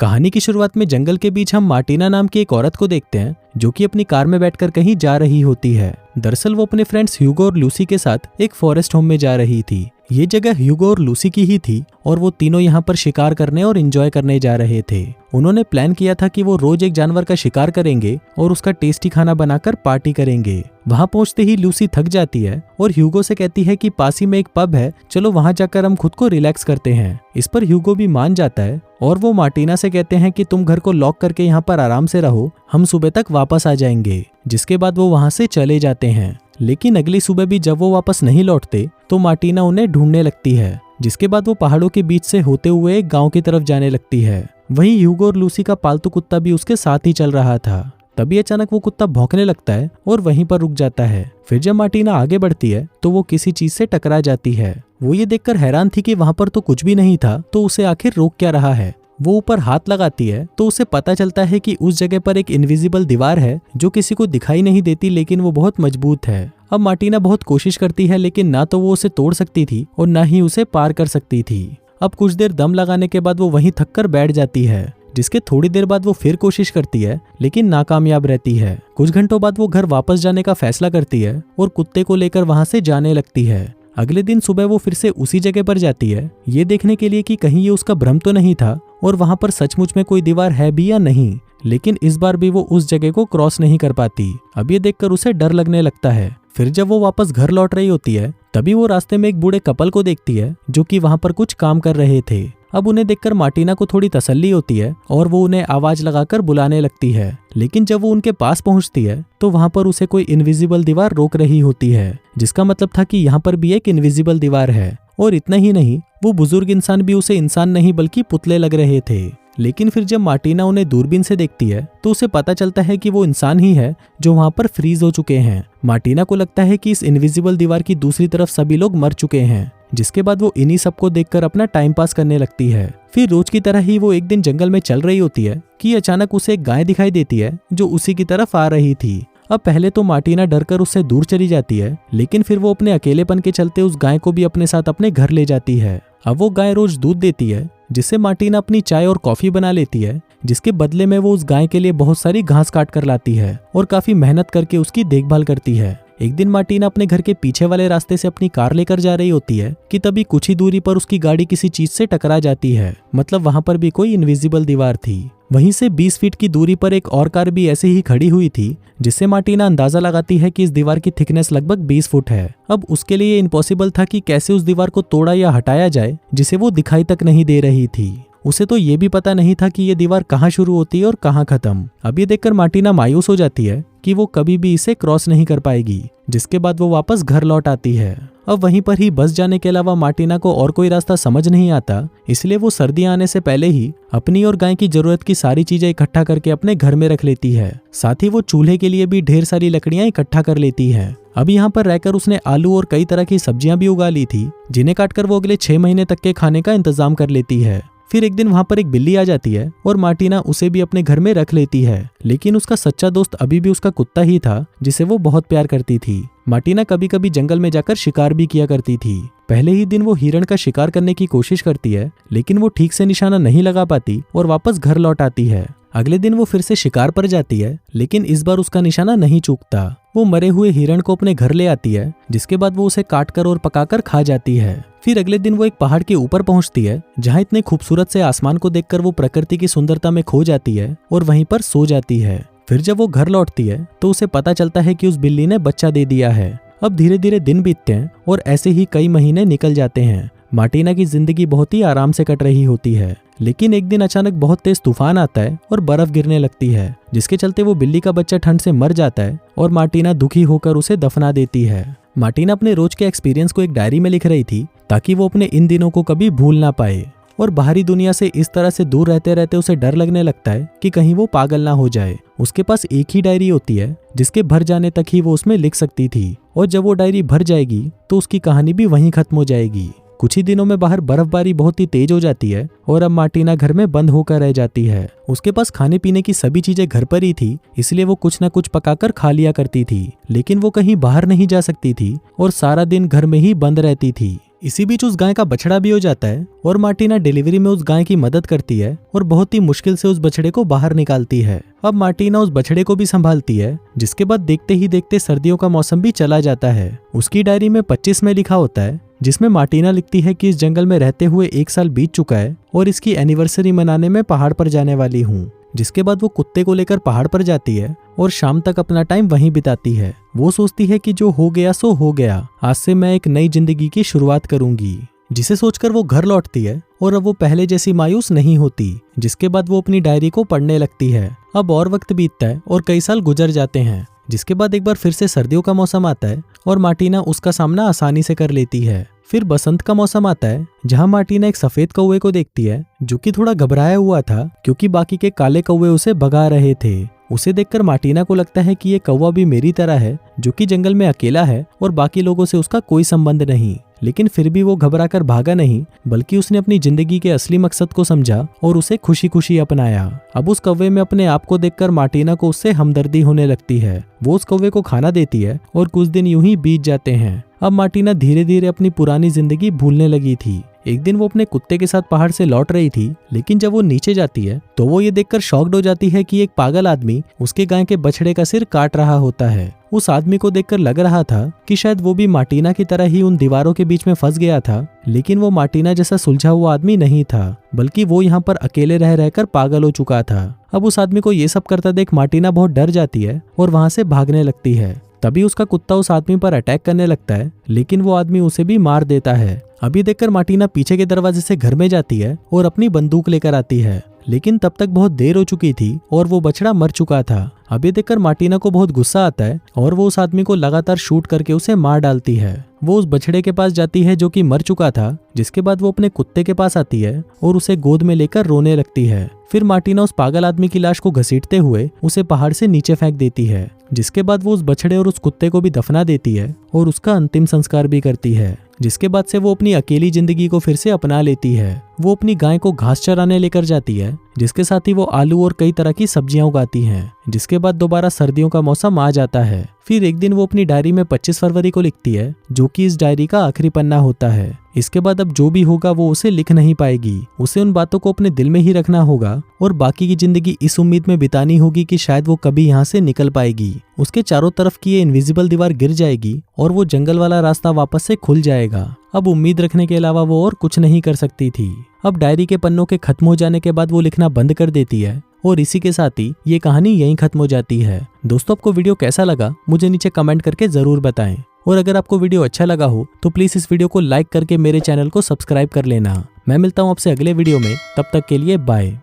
कहानी की शुरुआत में जंगल के बीच हम मार्टिना नाम की एक औरत को देखते हैं जो कि अपनी कार में बैठकर कहीं जा रही होती है। दरअसल वो अपने फ्रेंड्स ह्यूगो और लूसी के साथ एक फॉरेस्ट होम में जा रही थी। ये जगह ह्यूगो और लूसी की ही थी और वो तीनों यहाँ पर शिकार करने और एंजॉय करने जा रहे थे। उन्होंने प्लान किया था कि वो रोज एक जानवर का शिकार करेंगे और उसका टेस्टी खाना बनाकर पार्टी करेंगे। वहां पहुंचते ही लूसी थक जाती है और ह्यूगो से कहती है कि पास ही में एक पब है, चलो वहां जाकर हम खुद को रिलैक्स करते हैं। इस पर ह्यूगो भी मान जाता है और वो मार्टिना से कहते हैं कि तुम घर को लॉक करके यहाँ पर आराम से रहो, हम सुबह तक वापस आ जाएंगे। जिसके बाद वो वहां से चले जाते हैं। लेकिन अगली सुबह भी जब वो वापस नहीं लौटते तो मार्टिना उन्हें ढूंढने लगती है। जिसके बाद वो पहाड़ों के बीच से होते हुए एक गांव की तरफ जाने लगती है। वहीं ह्यूगो और लूसी का पालतू कुत्ता भी उसके साथ ही चल रहा था। तभी अचानक वो कुत्ता भौंकने लगता है और वहीं पर रुक जाता है। फिर जब मार्टिना आगे बढ़ती है तो वो किसी चीज से टकरा जाती है। वो ये देखकर हैरान थी कि वहां पर तो कुछ भी नहीं था, तो उसे आखिर रोक क्या रहा है। वो ऊपर हाथ लगाती है तो उसे पता चलता है कि उस जगह पर एक इनविजिबल दीवार है जो किसी को दिखाई नहीं देती, लेकिन वो बहुत मजबूत है। अब मार्टिना बहुत कोशिश करती है लेकिन ना तो वो उसे तोड़ सकती थी और ना ही उसे पार कर सकती थी। अब कुछ देर दम लगाने के बाद वो वहीं थककर बैठ जाती है। जिसके थोड़ी देर बाद वो फिर कोशिश करती है लेकिन नाकामयाब रहती है। कुछ घंटों बाद वो घर वापस जाने का फैसला करती है और कुत्ते को लेकर वहां से जाने लगती है। अगले दिन सुबह वो फिर से उसी जगह पर जाती है, ये देखने के लिए कि कहीं ये उसका भ्रम तो नहीं था और वहां पर सचमुच में कोई दीवार है भी या नहीं। लेकिन इस बार भी वो उस जगह को क्रॉस नहीं कर पाती। अब ये देखकर उसे डर लगने लगता है। फिर जब वो वापस घर लौट रही होती है तभी वो रास्ते में एक बूढ़े कपल को देखती है जो कि वहां पर कुछ काम कर रहे थे। अब उन्हें देखकर मार्टिना को थोड़ी तसल्ली होती है और वो उन्हें आवाज लगाकर बुलाने लगती है। लेकिन जब वो उनके पास पहुंचती है तो वहां पर उसे कोई इनविजिबल दीवार रोक रही होती है, जिसका मतलब था कि यहाँ पर भी एक इनविजिबल दीवार है। और इतना ही नहीं, वो बुजुर्ग इंसान भी उसे इंसान नहीं बल्कि पुतले लग रहे थे। लेकिन फिर जब मार्टिना उन्हें दूरबीन से देखती है तो उसे पता चलता है कि वो इंसान ही है जो वहां पर फ्रीज हो चुके हैं। मार्टिना को लगता है कि इस इनविजिबल दीवार की दूसरी तरफ सभी लोग मर चुके हैं। जिसके बाद वो इन्हीं सबको देखकर अपना टाइम पास करने लगती है। फिर रोज की तरह ही वो एक दिन जंगल में चल रही होती है कि अचानक उसे एक गाय दिखाई देती है जो उसी की तरफ आ रही थी। अब पहले तो मार्टिना डरकर उससे दूर चली जाती है, लेकिन फिर वो अपने अकेलेपन के चलते उस गाय को भी अपने साथ अपने घर ले जाती है। अब वो गाय रोज दूध देती है जिससे मार्टिना अपनी चाय और कॉफी बना लेती है, जिसके बदले में वो उस गाय के लिए बहुत सारी घास काट कर लाती है और काफी मेहनत करके उसकी देखभाल करती है। एक दिन मार्टिना अपने घर के पीछे वाले रास्ते से अपनी कार लेकर जा रही होती है कि तभी कुछ ही दूरी पर उसकी गाड़ी किसी चीज से टकरा जाती है। मतलब वहां पर भी कोई इनविजिबल दीवार थी। वहीं से 20 फीट की दूरी पर एक और कार भी ऐसे ही खड़ी हुई थी, जिससे मार्टिना अंदाजा लगाती है कि इस दीवार की थिकनेस लगभग 20 फुट है। अब उसके लिए इम्पॉसिबल था कि कैसे उस दीवार को तोड़ा या हटाया जाए जिसे वो दिखाई तक नहीं दे रही थी। उसे तो ये भी पता नहीं था कि ये दीवार कहाँ शुरू होती है और कहाँ खत्म। अब ये देखकर मार्टिना मायूस हो जाती है कि वो कभी भी इसे क्रॉस नहीं कर पाएगी। जिसके बाद वो वापस घर लौट आती है। अब वहीं पर ही बस जाने के अलावा मार्टिना को और कोई रास्ता समझ नहीं आता, इसलिए वो सर्दियां आने से पहले ही अपनी और गाय की जरूरत की सारी चीजें इकट्ठा करके अपने घर में रख लेती है। साथ ही वो चूल्हे के लिए भी ढेर सारी लकड़ियां इकट्ठा कर लेती है। अब यहाँ पर रहकर उसने आलू और कई तरह की सब्जियां भी उगा ली थी, जिन्हें काटकर वो अगले 6 महीने तक के खाने का इंतजाम कर लेती है। फिर एक दिन वहां पर एक बिल्ली आ जाती है और मार्टिना उसे भी अपने घर में रख लेती है। लेकिन उसका सच्चा दोस्त अभी भी उसका कुत्ता ही था, जिसे वो बहुत प्यार करती थी। मार्टिना कभी कभी जंगल में जाकर शिकार भी किया करती थी। पहले ही दिन वो हिरण का शिकार करने की कोशिश करती है, लेकिन वो ठीक से निशाना नहीं लगा पाती और वापस घर लौट आती है। अगले दिन वो फिर से शिकार पर जाती है, लेकिन इस बार उसका निशाना नहीं चूकता। वो मरे हुए हिरण को अपने घर ले आती है, जिसके बाद वो उसे काटकर और पकाकर खा जाती है। फिर अगले दिन वो एक पहाड़ के ऊपर पहुंचती है, जहां इतने खूबसूरत से आसमान को देखकर वो प्रकृति की सुंदरता में खो जाती है और वहीं पर सो जाती है। फिर जब वो घर लौटती है तो उसे पता चलता है कि उस बिल्ली ने बच्चा दे दिया है। अब धीरे धीरे दिन बीतते हैं और ऐसे ही कई महीने निकल जाते हैं। मार्टिना की जिंदगी बहुत ही आराम से कट रही होती है। लेकिन एक दिन अचानक बहुत तेज तूफान आता है और बर्फ गिरने लगती है, जिसके चलते वो बिल्ली का बच्चा ठंड से मर जाता है और मार्टिना दुखी होकर उसे दफना देती है। मार्टिना अपने रोज के एक्सपीरियंस को एक डायरी में लिख रही थी ताकि वो अपने इन दिनों को कभी भूल ना पाए। और बाहरी दुनिया से इस तरह से दूर रहते रहते उसे डर लगने लगता है कि कहीं वो पागल ना हो जाए। उसके पास एक ही डायरी होती है जिसके भर जाने तक ही वो उसमें लिख सकती थी, और जब वो डायरी भर जाएगी तो उसकी कहानी भी वहीं खत्म हो जाएगी। कुछ ही दिनों में बाहर बर्फबारी बहुत ही तेज हो जाती है और अब मार्टिना घर में बंद होकर रह जाती है। उसके पास खाने पीने की सभी चीजें घर पर ही थी, इसलिए वो कुछ न कुछ पकाकर खा लिया करती थी। लेकिन वो कहीं बाहर नहीं जा सकती थी और सारा दिन घर में ही बंद रहती थी। इसी बीच उस गाय का बछड़ा भी हो जाता है और मार्टिना डिलीवरी में उस गाय की मदद करती है और बहुत ही मुश्किल से उस बछड़े को बाहर निकालती है। अब मार्टिना उस बछड़े को भी संभालती है, जिसके बाद देखते ही देखते सर्दियों का मौसम भी चला जाता है। उसकी डायरी में 25 में लिखा होता है, जिसमें मार्टिना लिखती है कि इस जंगल में रहते हुए 1 साल बीत चुका है और इसकी एनिवर्सरी मनाने में पहाड़ पर जाने वाली हूँ। जिसके बाद वो कुत्ते को लेकर पहाड़ पर जाती है और शाम तक अपना टाइम वहीं बिताती है। वो सोचती है कि जो हो गया सो हो गया, आज से मैं एक नई जिंदगी की शुरुआत करूंगी। जिसे सोचकर वो घर लौटती है और अब वो पहले जैसी मायूस नहीं होती। जिसके बाद वो अपनी डायरी को पढ़ने लगती है। अब और वक्त बीतता है और कई साल गुजर जाते हैं। जिसके बाद एक बार फिर से सर्दियों का मौसम आता है और मार्टिना उसका सामना आसानी से कर लेती है। फिर बसंत का मौसम आता है, जहां मार्टिना एक सफेद कौवे को देखती है जो कि थोड़ा घबराया हुआ था क्योंकि बाकी के काले कौवे उसे भगा रहे थे। उसे देखकर मार्टिना को लगता है कि ये कौवा भी मेरी तरह है, जो कि जंगल में अकेला है और बाकी लोगों से उसका कोई संबंध नहीं। लेकिन फिर भी वो घबराकर भागा नहीं, बल्कि उसने अपनी जिंदगी के असली मकसद को समझा और उसे खुशी खुशी अपनाया। अब उस कौवे में अपने आप को देखकर मार्टिना को उससे हमदर्दी होने लगती है। वो उस कौवे को खाना देती है और कुछ दिन यूं ही बीत जाते हैं। अब मार्टिना धीरे धीरे अपनी पुरानी जिंदगी भूलने लगी थी। एक दिन वो अपने कुत्ते के साथ पहाड़ से लौट रही थी, लेकिन जब वो नीचे जाती है तो वो ये देखकर शॉक्ड हो जाती है कि एक पागल आदमी उसके गाय के बछड़े का सिर काट रहा होता है। उस आदमी को देखकर लग रहा था कि शायद वो भी मार्टिना की तरह ही उन दीवारों के बीच में फंस गया था, लेकिन वो मार्टिना जैसा सुलझा हुआ आदमी नहीं था, बल्कि वो यहाँ पर अकेले रह रहकर पागल हो चुका था। अब उस आदमी को ये सब करता देख मार्टिना बहुत डर जाती है और वहां से भागने लगती है। तभी उसका कुत्ता उस आदमी पर अटैक करने लगता है, लेकिन वो आदमी उसे भी मार देता है। अभी देखकर मार्टिना पीछे के दरवाजे से घर में जाती है और अपनी बंदूक लेकर आती है, लेकिन तब तक बहुत देर हो चुकी थी और वो बछड़ा मर चुका था। अभी देखकर मार्टिना को बहुत गुस्सा आता है और वो उस आदमी को लगातार शूट करके उसे मार डालती है। वो उस बछड़े के पास जाती है जो कि मर चुका था, जिसके बाद वो अपने कुत्ते के पास आती है और उसे गोद में लेकर रोने लगती है। फिर मार्टिना उस पागल आदमी की लाश को घसीटते हुए उसे पहाड़ से नीचे फेंक देती है। जिसके बाद वो उस बछड़े और उस कुत्ते को भी दफना देती है और उसका अंतिम संस्कार भी करती है। जिसके बाद से वो अपनी अकेली जिंदगी को फिर से अपना लेती है। वो अपनी गाय को घास चराने लेकर जाती है, जिसके साथ ही वो आलू और कई तरह की सब्जियां उगाती हैं। जिसके बाद दोबारा सर्दियों का मौसम आ जाता है। फिर एक दिन वो अपनी डायरी में 25 फरवरी को लिखती है, जो कि इस डायरी का आखिरी पन्ना होता है। इसके बाद अब जो भी होगा वो उसे लिख नहीं पाएगी। उसे उन बातों को अपने दिल में ही रखना होगा और बाकी की जिंदगी इस उम्मीद में बितानी होगी कि शायद वो कभी यहाँ से निकल पाएगी। उसके चारों तरफ की ये इनविजिबल दीवार गिर जाएगी और वो जंगल वाला रास्ता वापस से खुल जाएगा। अब उम्मीद रखने के अलावा वो और कुछ नहीं कर सकती थी। अब डायरी के पन्नों के खत्म हो जाने के बाद वो लिखना बंद कर देती है और इसी के साथ ही ये कहानी यहीं खत्म हो जाती है। दोस्तों, आपको वीडियो कैसा लगा मुझे नीचे कमेंट करके जरूर बताएं, और अगर आपको वीडियो अच्छा लगा हो तो प्लीज इस वीडियो को लाइक करके मेरे चैनल को सब्सक्राइब कर लेना। मैं मिलता हूँ आपसे अगले वीडियो में, तब तक के लिए बाय।